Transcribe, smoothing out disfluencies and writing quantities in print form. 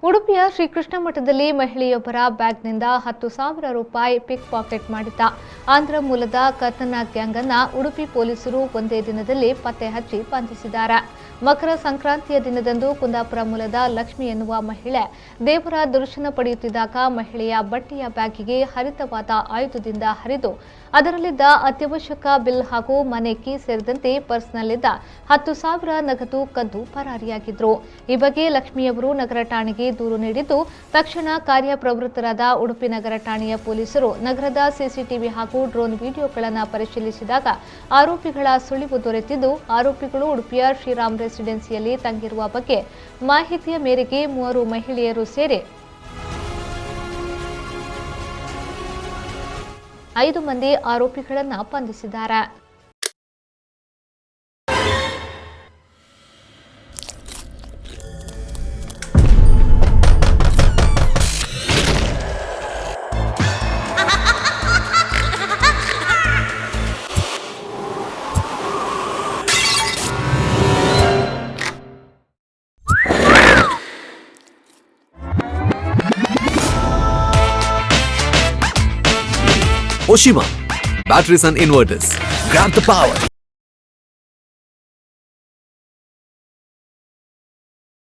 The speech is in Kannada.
ಉಡುಪಿಯ ಶ್ರೀಕೃಷ್ಣ ಮಠದಲ್ಲಿ ಮಹಿಳೆಯೊಬ್ಬರ ಬ್ಯಾಗ್ನಿಂದ 10,000 ರೂಪಾಯಿ ಪಿಕ್ ಪಾಕೆಟ್ ಮಾಡಿದ್ದ ಆಂಧ್ರ ಮೂಲದ ಕರ್ತನ ಗ್ಯಾಂಗ್ ಅನ್ನು ಉಡುಪಿ ಪೊಲೀಸರು ಒಂದೇ ದಿನದಲ್ಲಿ ಪತ್ತೆ ಹಚ್ಚಿ ಬಂಧಿಸಿದ್ದಾರೆ. ಮಕರ ಸಂಕ್ರಾಂತಿಯ ದಿನದಂದು ಕುಂದಾಪುರ ಮೂಲದ ಲಕ್ಷ್ಮಿ ಎನ್ನುವ ಮಹಿಳೆ ದೇವರ ದರ್ಶನ ಪಡೆಯುತ್ತಿದ್ದಾಗ ಮಹಿಳೆಯ ಬಟ್ಟೆಯ ಬ್ಯಾಗಿಗೆ ಹರಿತವಾದ ಆಯುಧದಿಂದ ಹರಿದು ಅದರಲ್ಲಿದ್ದ ಅತ್ಯವಶ್ಯಕ ಬಿಲ್ ಹಾಗೂ ಮನೆ ಕೀ ಸೇರಿದಂತೆ ಪರ್ಸ್ನಲ್ಲಿದ್ದ 10,000 ನಗದು ಕದ್ದು ಪರಾರಿಯಾಗಿದ್ರು. ಈ ಬಗ್ಗೆ ಲಕ್ಷ್ಮಿಯವರು ನಗರ ಠಾಣೆಗೆ ದೂರು ನೀಡಿದ್ದು, ತಕ್ಷಣ ಕಾರ್ಯಪ್ರವೃತ್ತರಾದ ಉಡುಪಿ ನಗರ ಠಾಣೆಯ ಪೊಲೀಸರು ನಗರದ ಸಿಸಿಟಿವಿ ಹಾಗೂ ಡ್ರೋನ್ ವಿಡಿಯೋಗಳನ್ನು ಪರಿಶೀಲಿಸಿದಾಗ ಆರೋಪಿಗಳ ಸುಳಿವು ದೊರೆತಿದ್ದು, ಆರೋಪಿಗಳು ಉಡುಪಿಯ ಶ್ರೀರಾಮ್ ರೆಸಿಡೆನ್ಸಿಯಲ್ಲಿ ತಂಗಿರುವ ಬಗ್ಗೆ ಮಾಹಿತಿಯ ಮೇರೆಗೆ 3 ಮಹಿಳೆಯರು ಸೇರಿ 5 ಮಂದಿ ಆರೋಪಿಗಳನ್ನು ಬಂಧಿಸಿದ್ದಾರೆ. Oshima, batteries and inverters. Grab the power.